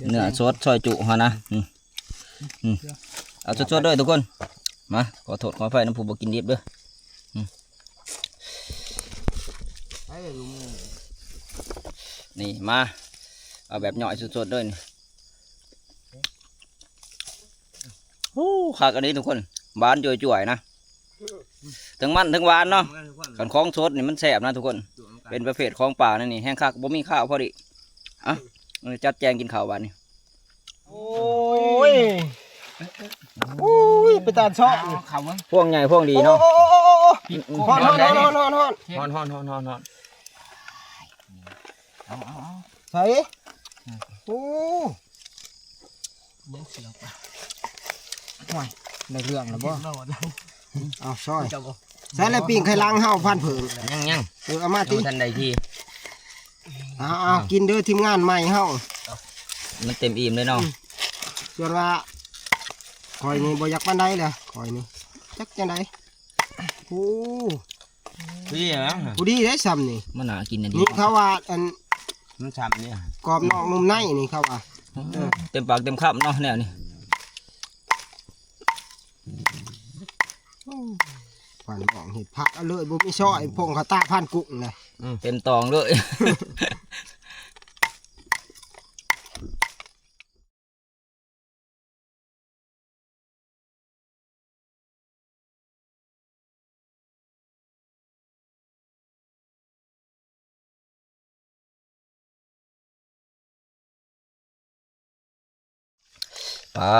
เนื้อสดซอยจุฮะนะเอาสดๆด้วยทุกคนมาขอโทษขออภัยน้ำผู้บ่กินดิบเด้อนี่มาเอาแบบหน่อยสดๆด้วยนี่โอ้ขาดอันนี้ทุกคนบานจ่วยๆนะทั้งมันทั้งหวานเนาะกันของสดนี่มันแสบนะทุกคนเป็นประเภทของป่านั่นนี่แห้งคักบ่มีข้าวพอดีอ่ะจัดแจงกินข้าวบานนี่ โอ้ยไปตาชอบเขามั้ง พวงใหญ่พวงดีเนาะ ฮอนใส่โอ้ยังเสียไปห่วยในเรื่องแล้วบ่เอาซอยใส่แล้วปิ้งไข่ลังเฮาพันเผิงยังเอามาติทันใดทีเอากินเด้อทีมงานใหม่เฮามันเต็มอิ่มเลยเนาะส่วนว่าคอยนี่บ่อยากปานใดเลยคอยนี่จักจังไดโอ้ดีนะผู้ดีได้ซ้ำนี่มันหนากินดีนี่เขาว่าอันมันช้ำนี่กรอบนอกนุ่มในนี่เขาว่าเต็มปากเต็มคำเนาะแนวนี่ผ่านมองเห็ดผักเลยบ่มีช้อยพงขาตาพันกุ้งเลยเต็มตองเลยป้า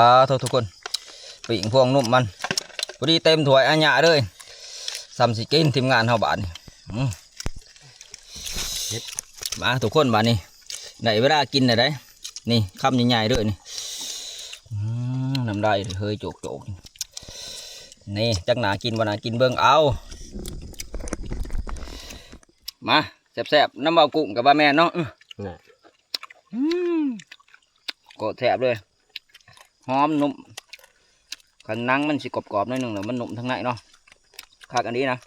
ทุกคนปิ่งพวงนุ่มมันพอดีเต็มถ้วยอันยะเลยซ้ำสิกินทีมงานเฮาบาดนี่ มาทุกคนบาดนี้ได้เวลากินแล้วได้นี่คำใหญ่ๆด้วยนี่น้ำได้เฮ้ยโจกๆนี่จักหนากินบ่หนากินเบิ่งเอามาแซ่บๆน้ำเบากุ้งกับปลาแม่เนาะก็แซ่บเลยหอมนุ่มขันนังมันสิกรอบๆหน่อยหนึงแล้วมันนุ่มทั้งในเนาะคักอันนี้นะ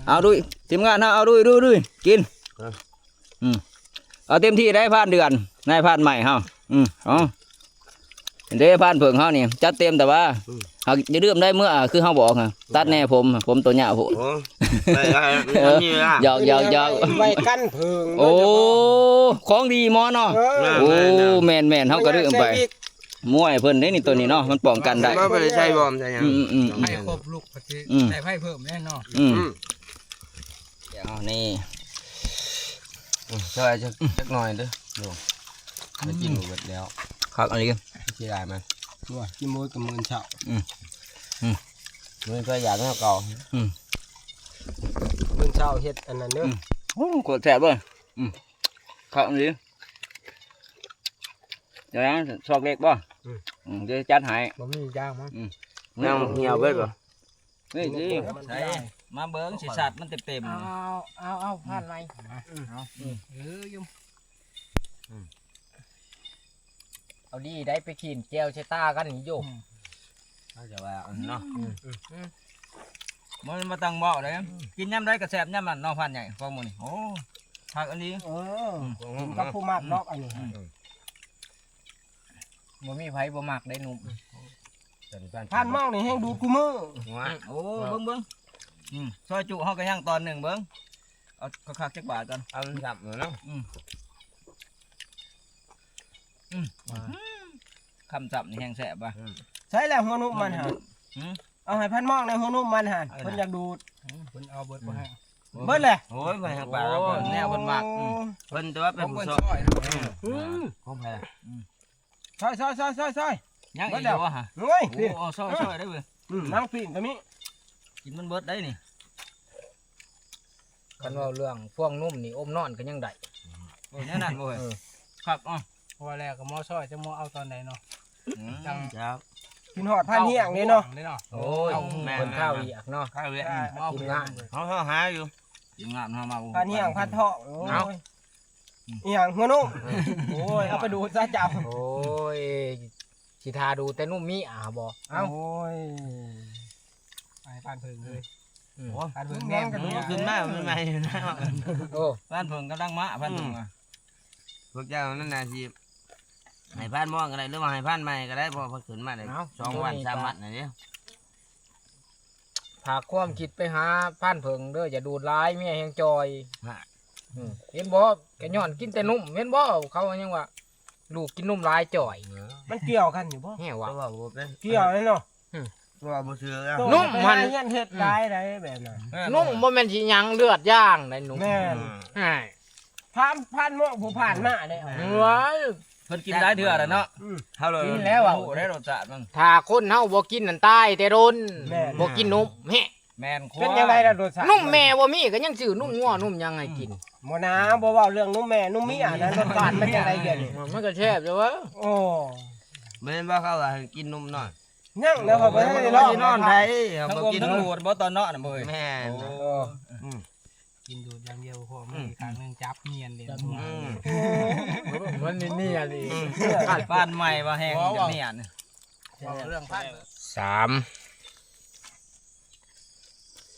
เอาด้วยทีมงานเอาด้วยกินเอาเต็มที่ได้ผ่านเดือนนายผ่านใหม่เฮาเอาเด้ผ่านเผิงเฮานี่จัดเต็มแต่ว่าหากจะเริ่มได้เมื่อคือเฮาบอกตัดแน่ผมตัวหยาโหดหยอกไว้กั้นเพิง โอ้ของดีมอเนาะโอ้แมนเฮาก็เริ่มไปมวยเพิ่นได้นี่ตัวนี้เนาะมันป้องกันได้บ่ได้ใช้บอมใช่ยังให้ครบลูกประเทศได้ไพ่เพิ่มแน่นอนเดี๋ยวนี่ช่วยจักหน่อยเด้อลูกมากินหมดแล้วครับอะไรกันสิได้มั้ยว่ากินมื้อกับมื้อเช้ามื้อก็อยากให้เก่ามื้อเช้าเฮ็ดอันนั้นเด้อโอ้กดแซ่บเลยครับอันนี้เดี๋ยวนะซอกเล็กบ่จะจัดให้บ่มีย่างมั้งน้ำเหี่ยวเบิดบ่นี่สิใส่มาเบิ้งสิสัตว์มันเต็มเอาผ่านไหมเอายุ่มเอาดีได้ไปขีนแก้วใช้ตากันนี่โยเขาจะว่าเนาะมันมาตั้งบ่อเลยกินย่ำได้กระแสบย่ำมันนอกพันใหญ่ฟองมือนี่โอ้ผักอันนี้กับผู้มากนอกอันนี้บ่มีไผบ่มักได้นุ่มผ่านมองนี่แห้งดูกูมือโอ้เบิ้งซอยจุเฮาก็ย่างตอนหนึ่งเบิ้งเอาคักจักบาทกันเอาจับเนาะคำจับนี่แห้งแสบป่ะใช่แล้วหัวนุ่มมันฮะเอาให้พันมองในหัวนุ่มมันฮะเพิ่นอยากดูดเพิ่นเอาเบิดบ่ให้เบิดเลยโอ้ยไปหาปลาแล้วแนวเพิ่นมักเพิ่นตัวเป็นผู้ซอยของแพ้ซอยยังอีกแล้วฮะโอ้ยโอ้ซอยได้เว้ยน้ำปีนก็มีกินมันเบิดได้นี่คันว่าเรื่องพวงนุ่มนี่อมนอนก็ยังได้แน่นอนเว้ยครับพอแล้วก็มอซอยจะมอเอาตอนไหนเนาะจังครับกินหอดพันเหี้ยงนี่เนาะโอ้ยแม่นข้าวอีกเนาะข้าวเวียกินงานเขาหาอยู่กินงานมาพันเหี้ยงพันทองโอ้ยอีหยังหัวนุ่มโอ้ยเอาไปดูซะจับโอ้ยสิทาดูแต่นุ่มมีบ่เอาโอ้ยไปพันเพิงเลยพันเพิงแนมกันขึ้นมามันใหม่นะโอ้พันเพิงกำลังมะพันเพิงพวกเจ้านั่นน่ะสิให้พันม่วงก็ได้หรือว่าให้พันใหม่ก็ได้พอขึ้นมาได้2 วัน 3 วันน่ะเด้พาความคิดไปหาพันเพิงเด้ออย่าดูดร้ายเมียแห่งจอยเห็นบ่แกย้อนกินแต่นุ่มเห็นบ่เขายังว่าลูกกินนุ่มร้ายจ่อยมันเกี่ยวกันอยู่บ่แห่วะเกี่ยวเลยเนาะว่าบ่เชื่อนุ่มมันเฮ็ดร้ายได้แบบนั้นนุ่มบ่แม่นสิหยังเลือดย่างได้นุ่มแม่นผ่านม่วงผู้ผ่านมาได้ว้ายเพิ่นกินได้เดือดแล้วเนาะเฮาเลยกินแล้วอ่ะได้รสชาติมันถ้าคนเฮาบ่กินนั่นตายแต่โดนบ่กินนุ่มแฮะแม่นเป็นยังไงล่ะรสชาตินุ่มแม่บ่มีก็ยังชื่อนุ่มงัวนุ่มยังไงกินบ่นะบ่เว้าเรื่องนุ่มแม่นุ่มมีนั้นรสชาติมันจังไดเดี๋ยวนี้มันก็แซ่บจ้ะวะโอ้แม่นบ่เขาว่ากินนุ่มน้อยยังแล้วก็บ่ได้นอนได้บ่กินทั้งดูดบ่ตอนเนาะน่ะบ่แม่นกินดูดอย่างเดียวพอไม่ครั้งนึงจับเนียนเลยมันนี่อะไรบ้านใหม่ว่าแห้งจะเนียนเรื่องพัน3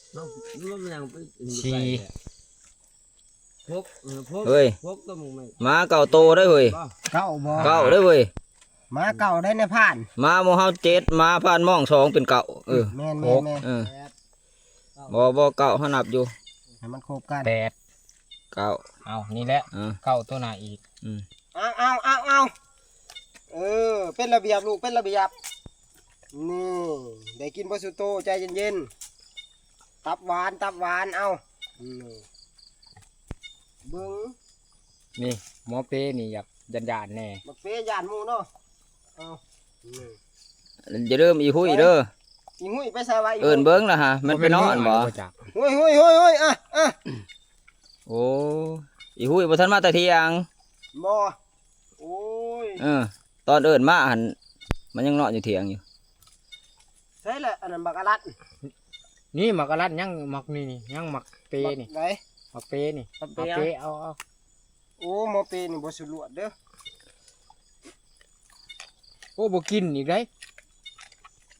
4เฮ้ยมาเก่าโตได้เว้ยเก่าบ่เก่าได้เว้ยมาเก่าได้ในผ่านมาโมเฮา7มาผ่านม่อง2เป็นเก่าแม่นบ่เก่าเฮานับอยู่ให้มันครบกัน8 9เอานี่แหละเก่าตัวหน้าอีกเอาเป็นระเบียบลูกเป็นระเบียบนี่ได้กินบ่สุโตใจเย็นๆตับหวานเอาเบิ้งนี่หมอเป้นี่อยากยานแน่หมอเป้ยานหมูเนาะจะเริ่มอีหุ้ยเด้ออีหุ้ยไปใส่ไว้เบิ้งล่ะฮะมันไปนอนบ่หุ้ยอ่ะ โอ้อีหุ้ยบ่ทันมาแต่เที่ยง บ่โอ้ย ตอนเอิ้นมาหันมันยังนอนอยู่เถียงอยู่ ใช่แหละอันนั้นบักอลัด นี่หมักกะลัดยังหมักนี่ยังหมักเปนี่ ไหน หมักเปนี่ บัก หมัก เป เป เอา เอา โอ้หมอเปนี่บ่สุรวดเด้อ โอ้บ่กินอีกได้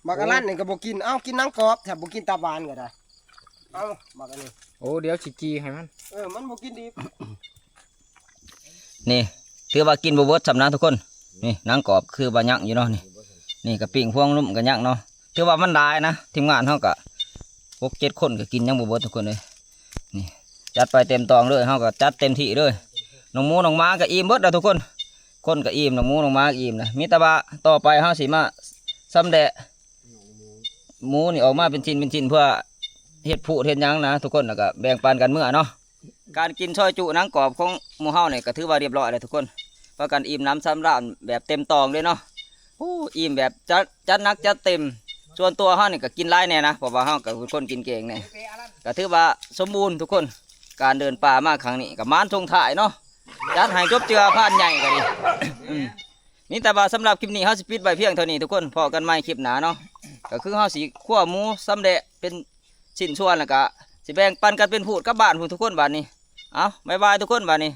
บักอลัดนี่ก็บ่กินเอ้ากินหนังกรอบแถบบ่กินตับหวานก็ได้เอ้าบักอันนี้ โอ้เดี๋ยวสิจีให้มัน มันบ่กินดิบ นี่ถือว่ากินบ่เบิดสำนักทุกคนนี่หนังกรอบคือบ่ยักอยู่เนาะนี่ก็ปิ้งพวงนุ่มก็ยักเนาะถือว่ามันได้นะทีมงานเฮาก็6-7 คนก็กินยังบ่เบิดทุกคนเลยนี่จัดไปเต็มตองเลยเฮาก็จัดเต็มที่เลยน้องหมูน้องหมาก็อิ่มเบิดแล้วทุกคนคนก็อิ่มน้องหมูน้องหมาก็อิ่มนะมีแต่ว่าต่อไปเฮาสิมาซ้ำแดะหมูนี่ออกมาเป็นชิ้นเพื่อเฮ็ดผู้เฮ็ดหยังนะทุกคนแล้วก็แบ่งปันกันมื้อเนาะการกินซอยจุหนังกรอบของหมู่เฮานี่ก็ถือว่าเรียบร้อยแล้วทุกคนเพราะกันอิ่มน้ำซ้ำราญแบบเต็มตองเลยเนาะโอ้อิ่มแบบจัดหนักจัดเต็มส่วนตัวเฮานี่ก็กินหลายแน่นะเพราะว่าเฮาก็เป็นคนกินเก่งแน่ก็ถือว่าสมบูรณ์ทุกคนการเดินป่ามาครั้งนี้ก็มานทงถ่ายเนาะจัดให้จบเจือผ่านใหญ่ก็ดี นี่แต่ว่าสำหรับคลิปนี้เฮาสิปิดไว้เพียงเท่านี้ทุกคนพอกันใหม่คลิปหน้าเนาะก็คือเฮาสิคั่วหมูสำเร็จเป็นชิ้นส่วนแล้วก็สิแบ่งปันกันเป็นพูดกับบ้านพู้นทุกคนบัดนี้เอาบ๊ายบายทุกคนบัดนี้